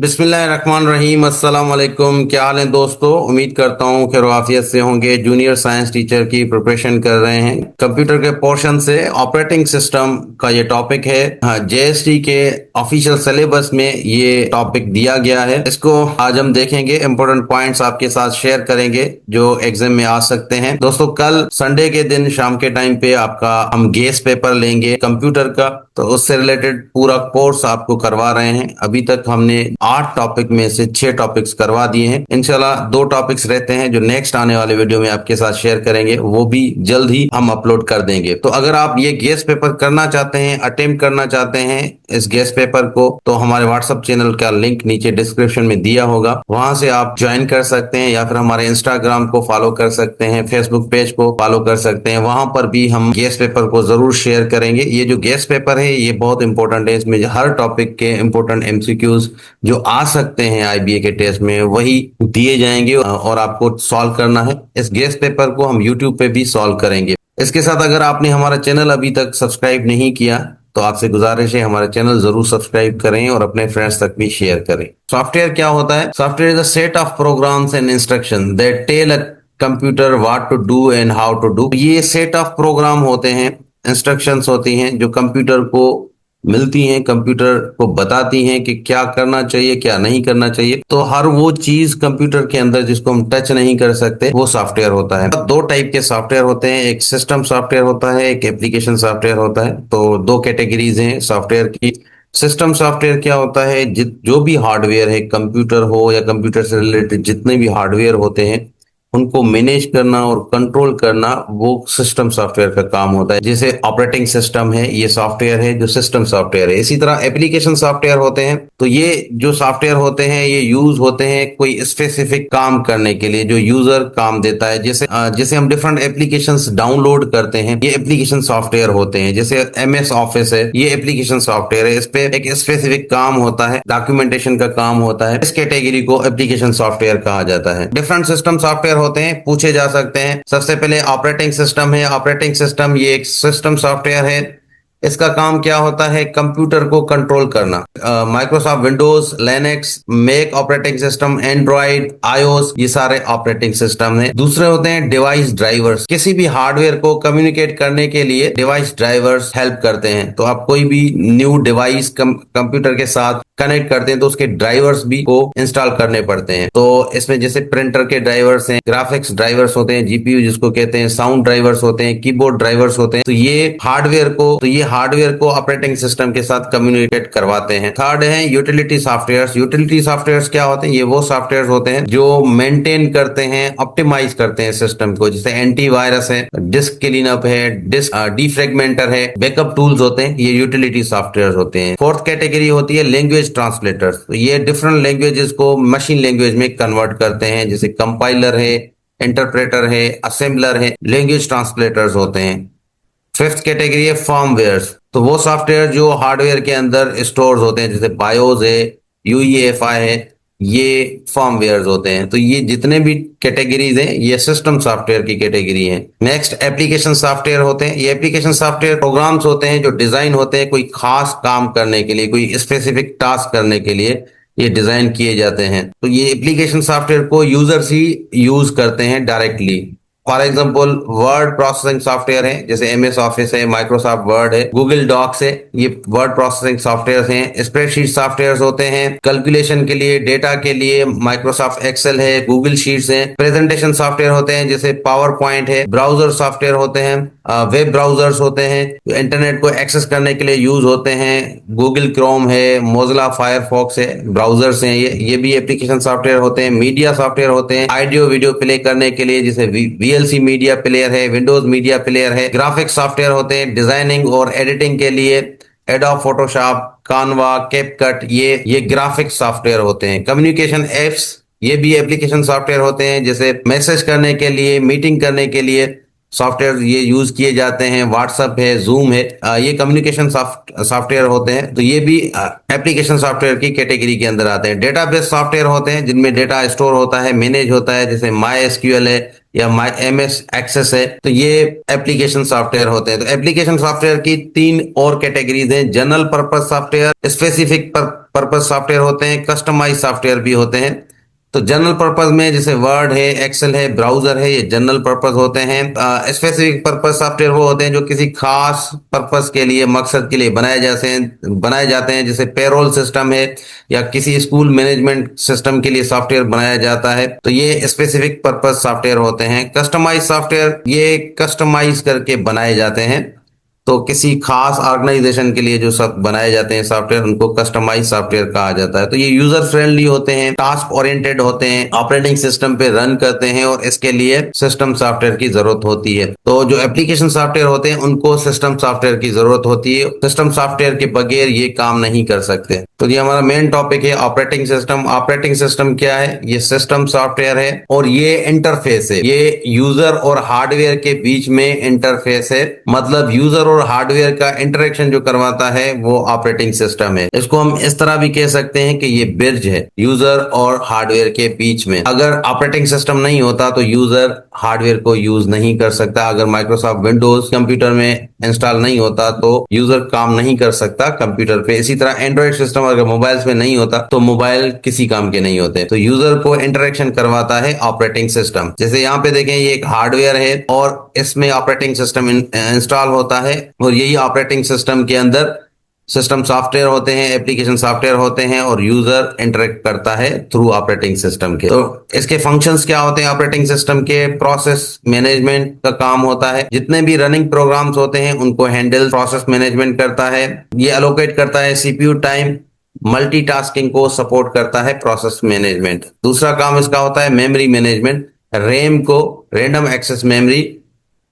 बिस्मिल्लाहिर्रहमानिर्रहीम। अस्सलाम वालेकुम। क्या हाल है दोस्तों? उम्मीद करता हूँ खैर आफियत से होंगे। जूनियर साइंस टीचर की प्रिपरेशन कर रहे हैं। कंप्यूटर के पोर्शन से ऑपरेटिंग सिस्टम का ये टॉपिक है। हाँ, जेएसटी के ऑफिशियल सिलेबस में ये टॉपिक दिया गया है। इसको आज हम देखेंगे, इंपॉर्टेंट पॉइंट्स आपके साथ शेयर करेंगे जो एग्जाम में आ सकते हैं। दोस्तों, कल संडे के दिन शाम के टाइम पे आपका हम गेस पेपर लेंगे कंप्यूटर का, तो उससे रिलेटेड पूरा कोर्स आपको करवा रहे हैं। अभी तक हमने 8 टॉपिक में से 6 टॉपिक्स करवा दिए हैं। इंशाल्लाह 2 टॉपिक्स रहते हैं जो नेक्स्ट आने वाले वीडियो में आपके साथ शेयर करेंगे, वो भी जल्द ही हम अपलोड कर देंगे। तो अगर आप ये गेस पेपर करना चाहते हैं, अटेम्प्ट करना चाहते हैं इस गेस पेपर को, तो हमारे व्हाट्सएप चैनल का लिंक नीचे डिस्क्रिप्शन में दिया होगा, वहां से आप ज्वाइन कर सकते हैं, या फिर हमारे इंस्टाग्राम को फॉलो कर सकते हैं, फेसबुक पेज को फॉलो कर सकते हैं। वहां पर भी हम गेस पेपर को जरूर शेयर करेंगे। ये जो गेस पेपर है ये बहुत इंपॉर्टेंट है। इसमें हर टॉपिक के इंपॉर्टेंट एमसीक्यूज जो आ सकते हैं आईबीए के टेस्ट में, वही दिए जाएंगे और आपको सॉल्व करना है। इस गेस पेपर को हम यूट्यूब पे भी सॉल्व करेंगे। इसके साथ अगर आपने हमारा चैनल अभी तक सब्सक्राइब नहीं किया तो आपसे गुजारिश है हमारा चैनल जरूर सब्सक्राइब करें और अपने फ्रेंड्स तक भी शेयर करें। सॉफ्टवेयर क्या होता है? Software is a set of programs and instruction that tell a computer what to do and how to do. ये सेट ऑफ प्रोग्राम होते हैं, इंस्ट्रक्शंस होती हैं जो कंप्यूटर को मिलती हैं, कंप्यूटर को बताती हैं कि क्या करना चाहिए क्या नहीं करना चाहिए। तो हर वो चीज कंप्यूटर के अंदर जिसको हम टच नहीं कर सकते वो सॉफ्टवेयर होता है। 2 टाइप के सॉफ्टवेयर होते हैं, एक सिस्टम सॉफ्टवेयर होता है, एक एप्लीकेशन सॉफ्टवेयर होता है। तो 2 कैटेगरीज हैं सॉफ्टवेयर की। सिस्टम सॉफ्टवेयर क्या होता है? जो भी हार्डवेयर है, कंप्यूटर हो या कंप्यूटर से रिलेटेड जितने भी हार्डवेयर होते हैं, उनको मैनेज करना और कंट्रोल करना वो सिस्टम सॉफ्टवेयर का काम होता है। जैसे ऑपरेटिंग सिस्टम है, ये सॉफ्टवेयर है जो सिस्टम सॉफ्टवेयर है। इसी तरह एप्लीकेशन सॉफ्टवेयर होते हैं। तो ये जो सॉफ्टवेयर होते हैं ये यूज होते हैं कोई स्पेसिफिक काम करने के लिए, जो यूजर काम देता है। जैसे हम डिफरेंट एप्लीकेशंस डाउनलोड करते हैं, ये एप्लीकेशन सॉफ्टवेयर होते हैं। जैसे एमएस ऑफिस है, ये एप्लीकेशन सॉफ्टवेयर है। इस पे एक स्पेसिफिक काम होता है, डॉक्यूमेंटेशन का काम होता है। इस कैटेगरी को एप्लीकेशन सॉफ्टवेयर कहा जाता है। डिफरेंट सिस्टम सॉफ्टवेयर होते हैं, पूछे जा सकते हैं। सबसे पहले ऑपरेटिंग सिस्टम है। ऑपरेटिंग सिस्टम ये एक सिस्टम सॉफ्टवेयर है। इसका काम क्या होता है? कंप्यूटर को कंट्रोल करना। Microsoft Windows, Linux, Mac operating system, Android, iOS, ये सारे ऑपरेटिंग सिस्टम है। दूसरे होते हैं डिवाइस ड्राइवर्स। किसी भी हार्डवेयर को कम्युनिकेट करने के लिए डिवाइस ड्राइवर्स हेल्प करते हैं। तो आप कोई भी न्यू डिवाइस कंप्यूटर के साथ कनेक्ट करते हैं तो उसके ड्राइवर्स भी को इंस्टॉल करने पड़ते हैं। तो इसमें जैसे प्रिंटर के ड्राइवर्स हैं, ग्राफिक्स ड्राइवर्स होते हैं, जीपीयू जिसको कहते हैं, साउंड ड्राइवर्स होते हैं, कीबोर्ड ड्राइवर्स होते हैं। तो ये हार्डवेयर को ऑपरेटिंग सिस्टम के साथ कम्युनिकेट करवाते हैं। थर्ड है यूटिलिटी सॉफ्टवेयर। यूटिलिटी सॉफ्टवेयर क्या होते हैं? ये वो सॉफ्टवेयर होते हैं जो मेंटेन करते हैं, ऑप्टिमाइज करते हैं सिस्टम को। जैसे एंटीवायरस है, डिस्क क्लीनअप है, डिस्क डिफ्रेगमेंटर है, बैकअप टूल्स होते हैं, ये यूटिलिटी सॉफ्टवेयर होते हैं। फोर्थ कैटेगरी होती है लैंग्वेज ट्रांसलेटर्स। तो ये डिफरेंट लैंग्वेजेस को मशीन लैंग्वेज में कन्वर्ट करते हैं। जैसे कंपाइलर है, इंटरप्रेटर है, असेंबलर है, लैंग्वेज ट्रांसलेटर्स होते हैं। फिफ्थ कैटेगरी है फर्मवेयर। तो वो सॉफ्टवेयर जो हार्डवेयर के अंदर स्टोर होते हैं, जैसे बायोस है, यूईएफआई है, ये फर्मवेयर होते हैं। तो ये जितने भी कैटेगरीज हैं ये सिस्टम सॉफ्टवेयर की कैटेगरी है। नेक्स्ट एप्लीकेशन सॉफ्टवेयर होते हैं। ये एप्लीकेशन सॉफ्टवेयर प्रोग्राम्स होते हैं जो डिजाइन होते हैं कोई खास काम करने के लिए, कोई स्पेसिफिक टास्क करने के लिए ये डिजाइन किए जाते हैं। तो ये एप्लीकेशन सॉफ्टवेयर को यूजर्स ही यूज करते हैं directly. For example word processing software है, जैसे एमएस ऑफिस है, माइक्रोसॉफ्ट वर्ड है, गूगल डॉक्स है, ये वर्ड प्रोसेसिंग सॉफ्टवेयर हैं। स्प्रेडशीट सॉफ्टवेयर होते हैं कैलकुलेशन के लिए, डेटा के लिए, माइक्रोसॉफ्ट एक्सेल है, गूगल शीट्स है। प्रेजेंटेशन सॉफ्टवेयर होते हैं जैसे पावर पॉइंट है। ब्राउजर सॉफ्टवेयर होते हैं, वेब ब्राउजर्स होते हैं जो इंटरनेट को एक्सेस करने के लिए यूज होते हैं। गूगल क्रोम है, मोजिला फायरफॉक्स है, ब्राउजर्स हैं। ये भी एप्लीकेशन सॉफ्टवेयर होते हैं। मीडिया सॉफ्टवेयर होते हैं ऑडियो वीडियो प्ले करने के लिए, जैसे वीएलसी मीडिया प्लेयर है, विंडोज मीडिया प्लेयर है। ग्राफिक्स सॉफ्टवेयर होते हैं डिजाइनिंग और एडिटिंग के लिए, एडोब फोटोशॉप, कानवा, कैपकट, ये ग्राफिक्स सॉफ्टवेयर होते हैं। कम्युनिकेशन एप्स, ये भी एप्लीकेशन सॉफ्टवेयर होते हैं, जैसे मैसेज करने के लिए, मीटिंग करने के लिए सॉफ्टवेयर ये यूज किए जाते हैं। व्हाट्सएप है, जूम है, ये कम्युनिकेशन सॉफ्टवेयर होते हैं। तो ये भी एप्लीकेशन सॉफ्टवेयर की कैटेगरी के अंदर आते हैं। डेटाबेस सॉफ्टवेयर होते हैं जिनमें डेटा स्टोर होता है, मैनेज होता है, जैसे माई एसक्यूएल है, या माई MS एक्सेस है, तो ये एप्लीकेशन सॉफ्टवेयर होते हैं। तो एप्लीकेशन सॉफ्टवेयर की 3 और कैटेगरीज हैं। General purpose software, specific purpose software होते हैं, कस्टमाइज सॉफ्टवेयर भी होते हैं। तो जनरल पर्पस में जैसे वर्ड है, एक्सेल है, ब्राउजर है, ये जनरल पर्पस होते हैं। स्पेसिफिक पर्पस सॉफ्टवेयर वो होते हैं जो किसी खास पर्पस के लिए, मकसद के लिए बनाए जाते हैं, जैसे पेरोल सिस्टम है या किसी स्कूल मैनेजमेंट सिस्टम के लिए सॉफ्टवेयर बनाया जाता है, तो ये स्पेसिफिक पर्पस सॉफ्टवेयर होते हैं। कस्टमाइज सॉफ्टवेयर ये कस्टमाइज करके बनाए जाते हैं, तो किसी खास ऑर्गेनाइजेशन के लिए जो सब बनाए जाते हैं सॉफ्टवेयर, उनको कस्टमाइज सॉफ्टवेयर कहा जाता है। तो ये यूजर फ्रेंडली होते हैं, टास्क ओरिएंटेड होते हैं, ऑपरेटिंग सिस्टम पे रन करते हैं और इसके लिए सिस्टम सॉफ्टवेयर की जरूरत होती है। तो जो एप्लीकेशन सॉफ्टवेयर होते हैं उनको सिस्टम सॉफ्टवेयर की जरूरत होती है। सिस्टम सॉफ्टवेयर के बगैर ये काम नहीं कर सकते। तो ये हमारा मेन टॉपिक है ऑपरेटिंग सिस्टम। ऑपरेटिंग सिस्टम क्या है? ये सिस्टम सॉफ्टवेयर है और ये इंटरफेस है, ये यूजर और हार्डवेयर के बीच में इंटरफेस है। मतलब यूजर और हार्डवेयर का इंटरेक्शन जो करवाता है वो ऑपरेटिंग सिस्टम है। इसको हम इस तरह भी कह सकते हैं कि ये ब्रिज है यूजर और हार्डवेयर के बीच में। अगर ऑपरेटिंग सिस्टम नहीं होता तो यूजर हार्डवेयर को यूज नहीं कर सकता। अगर माइक्रोसॉफ्ट विंडोज कंप्यूटर में इंस्टॉल नहीं होता तो यूजर काम नहीं कर सकता कंप्यूटर पे। इसी तरह एंड्रॉइड सिस्टम अगर मोबाइल्स में नहीं होता तो मोबाइल किसी काम के नहीं होते। तो यूजर को इंटरेक्शन करवाता है ऑपरेटिंग सिस्टम। जैसे यहाँ पे देखें, ये एक हार्डवेयर है और इसमें ऑपरेटिंग सिस्टम इंस्टॉल होता है और यही ऑपरेटिंग सिस्टम के अंदर सिस्टम सॉफ्टवेयर होते हैं, एप्लीकेशन सॉफ्टवेयर होते हैं और यूजर इंटरेक्ट करता है थ्रू ऑपरेटिंग सिस्टम के। तो इसके फंक्शंस क्या होते हैं? ऑपरेटिंग सिस्टम के प्रोसेस मैनेजमेंट का काम होता है। जितने भी रनिंग प्रोग्राम्स होते हैं उनको हैंडल प्रोसेस मैनेजमेंट करता है। ये एलोकेट करता है सीपीयू टाइम, मल्टीटास्किंग को सपोर्ट करता है प्रोसेस मैनेजमेंट। दूसरा काम इसका होता है मेमोरी मैनेजमेंट। रैम को, रैंडम एक्सेस मेमोरी,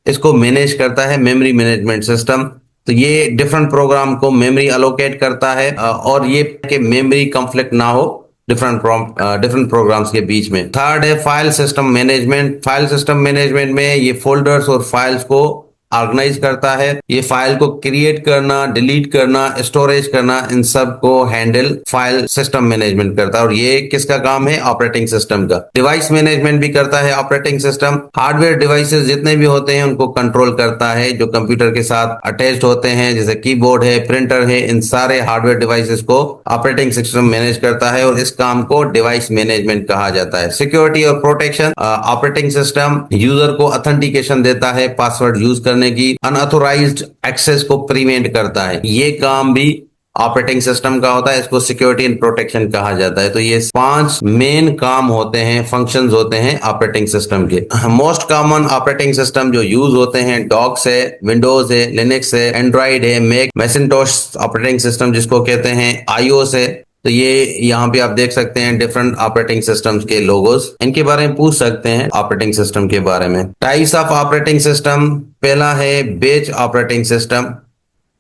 इसको मैनेज करता है मेमोरी मैनेजमेंट सिस्टम। तो ये डिफरेंट प्रोग्राम को मेमोरी अलोकेट करता है और ये कि मेमोरी कॉन्फ्लिक्ट ना हो डिफरेंट प्रोग्राम्स के बीच में। थर्ड है file system management. File system management में ये फोल्डर्स और फाइल्स को ऑर्गेनाइज करता है। ये फाइल को क्रिएट करना, डिलीट करना, स्टोरेज करना, इन सब को हैंडल फाइल सिस्टम मैनेजमेंट करता है। और ये किसका काम है? ऑपरेटिंग सिस्टम का। डिवाइस मैनेजमेंट भी करता है ऑपरेटिंग सिस्टम। हार्डवेयर डिवाइसेस जितने भी होते हैं उनको कंट्रोल करता है, जो कंप्यूटर के साथ अटैच्ड होते हैं, जैसे कीबोर्ड है, प्रिंटर है, इन सारे हार्डवेयर डिवाइसेस को ऑपरेटिंग सिस्टम मैनेज करता है और इस काम को डिवाइस मैनेजमेंट कहा जाता है। सिक्योरिटी और प्रोटेक्शन, ऑपरेटिंग सिस्टम यूजर को ऑथेंटिकेशन देता है, पासवर्ड यूज करने की, अनऑथोराइज्ड एक्सेस को प्रिवेंट करता है। ये काम भी ऑपरेटिंग सिस्टम का होता है, इसको सिक्योरिटी एंड प्रोटेक्शन कहा जाता है। तो ये 5 मेन काम होते हैं, फंक्शंस होते हैं ऑपरेटिंग सिस्टम के। मोस्ट कॉमन ऑपरेटिंग सिस्टम जो यूज होते हैं, डॉक्स है, विंडोज है, लिनक्स है, एंड्रॉइड है, मैक, मैसिंटोश ऑपरेटिंग सिस्टम जिसको कहते हैं, iOS है। तो ये यहाँ पे आप देख सकते हैं डिफरेंट ऑपरेटिंग सिस्टम्स के लोगोस, इनके बारे में पूछ सकते हैं ऑपरेटिंग सिस्टम के बारे में। टाइप्स ऑफ ऑपरेटिंग सिस्टम, पहला है बैच ऑपरेटिंग सिस्टम।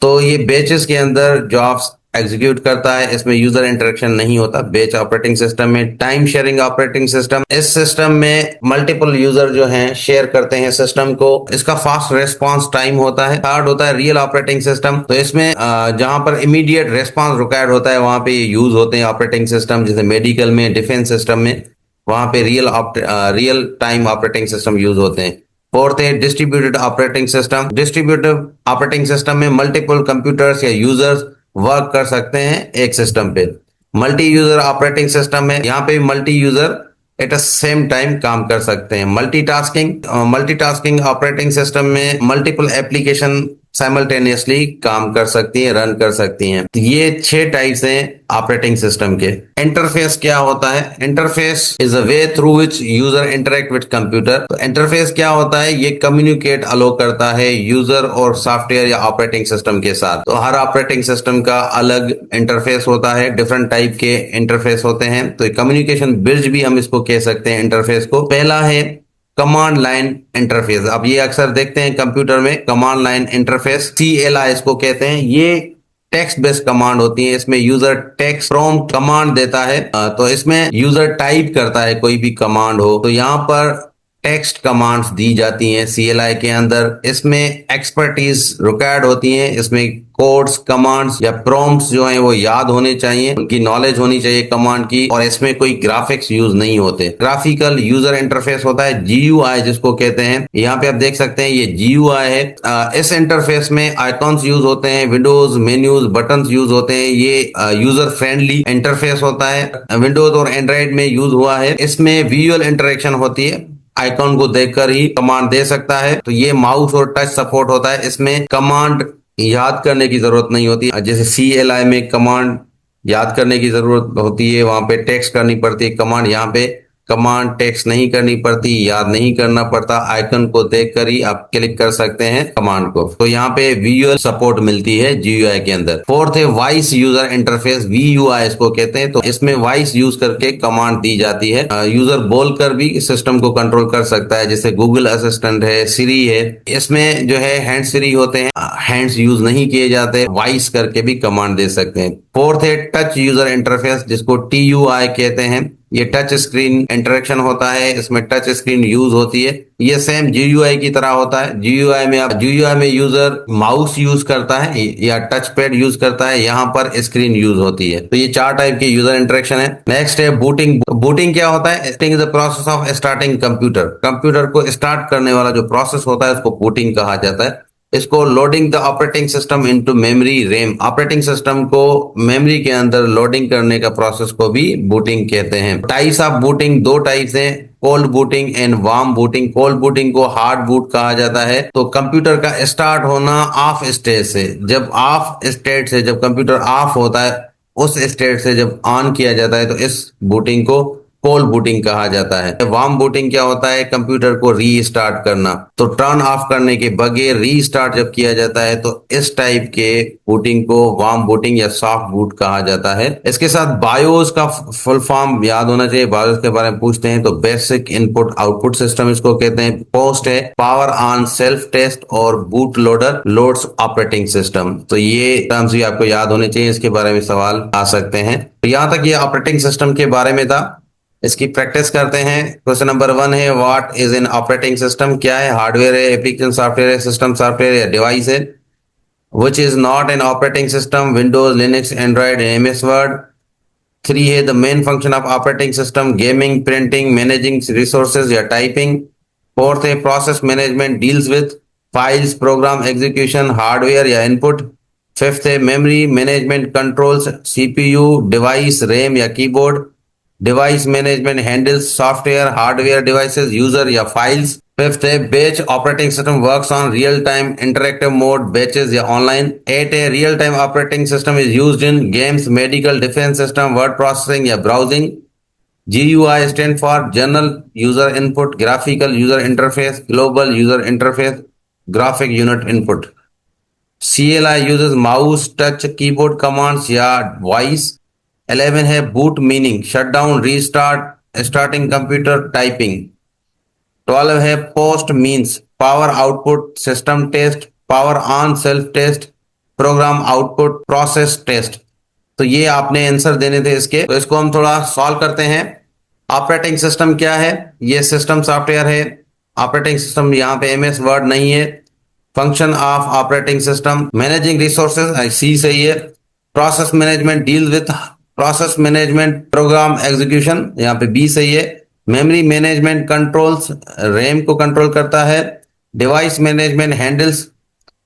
तो ये बैचेस के अंदर जॉब्स एग्जीक्यूट करता है, इसमें यूजर इंटरेक्शन नहीं होता। बैच ऑपरेटिंग सिस्टम में टाइम शेयरिंग ऑपरेटिंग सिस्टम, इस सिस्टम में मल्टीपल यूजर जो हैं शेयर करते हैं सिस्टम को, इसका फास्ट रेस्पॉन्स टाइम होता है। थर्ड होता है रियल ऑपरेटिंग सिस्टम। तो इसमें जहां पर इमीडिएट रेस्पॉन्स रिक्वायर्ड होता है वहां पे यूज होते हैं ऑपरेटिंग सिस्टम, जैसे मेडिकल में, डिफेंस सिस्टम में, वहां पे real time operating system use होते हैं। फोर्थ है distributed operating system. Distributed operating system में मल्टीपल कंप्यूटर्स या यूजर्स वर्क कर सकते हैं एक सिस्टम पे। मल्टी यूजर ऑपरेटिंग सिस्टम है, यहाँ पे multi user at a same time काम कर सकते हैं। मल्टीटास्किंग ऑपरेटिंग सिस्टम में मल्टीपल एप्लीकेशन साइमल्टेनियसली काम कर सकती हैं, रन कर सकती हैं। तो ये 6 टाइप्स हैं ऑपरेटिंग सिस्टम के। इंटरफेस क्या होता है? Interface is a way through which user interact with computer. तो इंटरफेस क्या होता है? ये कम्युनिकेट अलो करता है यूजर और सॉफ्टवेयर या ऑपरेटिंग सिस्टम के साथ। तो हर ऑपरेटिंग सिस्टम का अलग इंटरफेस होता है, डिफरेंट टाइप के इंटरफेस होते हैं। तो कम्युनिकेशन ब्रिज भी हम इसको कह सकते हैं इंटरफेस को। पहला है कमांड लाइन इंटरफेस। अब ये अक्सर देखते हैं कंप्यूटर में कमांड लाइन इंटरफेस, CLI इसको कहते हैं। ये टेक्स्ट बेस्ड कमांड होती है, इसमें यूजर टेक्स्ट प्रॉम्प्ट कमांड देता है। तो इसमें यूजर टाइप करता है कोई भी कमांड हो। तो यहाँ पर टेक्स्ट कमांड्स दी जाती हैं CLI के अंदर। इसमें एक्सपर्टीज रिक्वायर्ड होती है, इसमें कोड्स, कमांड्स या प्रॉम्प्ट्स जो हैं वो याद होने चाहिए, उनकी नॉलेज होनी चाहिए कमांड की, और इसमें कोई ग्राफिक्स यूज नहीं होते। ग्राफिकल यूजर इंटरफेस होता है, GUI जिसको कहते हैं। यहाँ पे आप देख सकते हैं ये GUI है। इस इंटरफेस में आइकॉन्स यूज होते हैं, विंडोज, मेन्यूज, बटन्स यूज होते हैं। ये यूजर फ्रेंडली इंटरफेस होता है, विंडोज और एंड्रॉइड में यूज हुआ है। इसमें विजुअल इंटरेक्शन होती है, आइकॉन को देखकर ही कमांड दे सकता है। तो ये माउस और टच सपोर्ट होता है। इसमें कमांड याद करने की जरूरत नहीं होती, जैसे CLI में कमांड याद करने की जरूरत होती है, वहां पे टेक्स्ट करनी पड़ती है कमांड। यहाँ पे कमांड टेक्स्ट नहीं करनी पड़ती, याद नहीं करना पड़ता, आइकन को देखकर ही आप क्लिक कर सकते हैं कमांड को। तो यहाँ पे विजुअल सपोर्ट मिलती है GUI के अंदर। फोर्थ है वॉइस यूजर इंटरफेस, VUI इसको कहते हैं। तो इसमें वॉइस यूज करके कमांड दी जाती है। यूजर बोलकर भी सिस्टम को कंट्रोल कर सकता है, जैसे गूगल असिस्टेंट है, सिरी है। इसमें जो है हैंड्स फ्री होते हैं, हैंड्स यूज नहीं किए जाते, वॉइस करके भी कमांड दे सकते हैं। फोर्थ है टच यूजर इंटरफेस, जिसको TUI कहते हैं। ये टच स्क्रीन इंटरेक्शन होता है, इसमें टच स्क्रीन यूज होती है। ये सेम GUI की तरह होता है। GUI में यूजर माउस यूज करता है या टच पैड यूज करता है, यहाँ पर स्क्रीन यूज होती है। तो ये 4 टाइप के यूजर इंटरेक्शन है। नेक्स्ट है बूटिंग। बूटिंग क्या होता है? Booting is the process of starting computer. Computer को स्टार्ट करने वाला जो प्रोसेस होता है उसको बूटिंग कहा जाता है। इसको loading the operating system into memory RAM, operating system को मेमोरी के अंदर लोडिंग करने का प्रोसेस को भी बूटिंग कहते हैं। टाइप्स ऑफ बूटिंग 2 टाइप्स हैं, cold booting and warm booting. Cold booting को हार्ड बूट कहा जाता है। तो कंप्यूटर का स्टार्ट होना ऑफ स्टेट से, जब कंप्यूटर ऑफ होता है उस स्टेट से जब ऑन किया जाता है, तो इस बूटिंग को कोल्ड बूटिंग कहा जाता है। वार्म बूटिंग क्या होता है? कंप्यूटर को रीस्टार्ट करना। तो टर्न ऑफ करने के बगैर रीस्टार्ट जब किया जाता है तो इस टाइप के बूटिंग को वार्म बूटिंग या सॉफ्ट बूट कहा जाता है। इसके साथ बायोस का फुल फॉर्म याद होना चाहिए। बायोस के बारे में पूछते हैं तो बेसिक इनपुट आउटपुट सिस्टम इसको कहते हैं। पोस्ट है पावर ऑन सेल्फ टेस्ट, और boot loader loads operating system. तो ये टर्म्स भी आपको याद होने चाहिए, इसके बारे में सवाल आ सकते हैं। तो यहाँ तक ये ऑपरेटिंग सिस्टम के बारे में था। इसकी प्रैक्टिस करते हैं। क्वेश्चन नंबर 1 है what is an operating system? क्या है? हार्डवेयर है, एप्लीकेशन सॉफ्टवेयर है, सिस्टम सॉफ्टवेयर या डिवाइस है। Which is not an operating system? Windows, Linux, Android, MS word. 3 है the main function of operating system? Gaming, printing, managing resources या typing. 4th है process management deals with files, program execution, hardware या input. 5th है memory management controls, CPU, device, RAM या keyboard. Device management handles software, hardware, devices, user या files. 5th है batch operating system works on real time interactive mode, batches या online. 8 है real time operating system is used in games, medical, defence system, word processing या browsing. GUI stand for general user input, graphical user interface, global user interface, graphic unit input. CLI uses mouse, touch, keyboard commands या voice. 11 है boot meaning shut down, restart, starting computer, typing. 12 है POST means power output, system test, power on self test, program output, process test. तो ये आपने answer देने थे इसके। तो इसको हम थोड़ा सॉल्व करते हैं। ऑपरेटिंग सिस्टम क्या है? ये सिस्टम सॉफ्टवेयर है। ऑपरेटिंग सिस्टम यहाँ पे MS वर्ड नहीं है। Function of operating system managing resources, C सही है। Process management deal with process management program execution, यहाँ पे B सही है। मेमोरी मैनेजमेंट कंट्रोल्स, रैम को कंट्रोल करता है। Device management handles,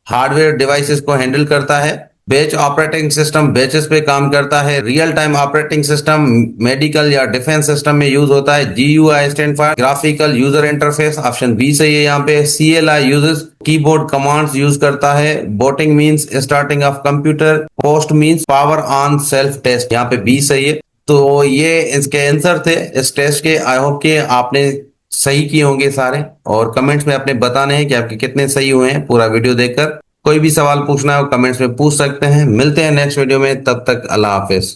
hardware devices को हैंडल करता है। बैच ऑपरेटिंग सिस्टम बैचेस पे काम करता है। Real time operating system medical या डिफेंस सिस्टम में यूज होता है। GUI stand for graphical user interface, option B सही है यहाँ पे। CLI uses keyboard commands use करता है। Booting means starting of computer. POST means power on self test, यहाँ पे B सही है। तो ये इसके आंसर थे इस टेस्ट के। आई होप कि आपने सही किए होंगे सारे, और कमेंट्स में आपने बताने हैं कि आपके कितने सही हुए हैं पूरा वीडियो देखकर। कोई भी सवाल पूछना हो कमेंट्स में पूछ सकते हैं। मिलते हैं नेक्स्ट वीडियो में, तब तक अल्लाह हाफिज।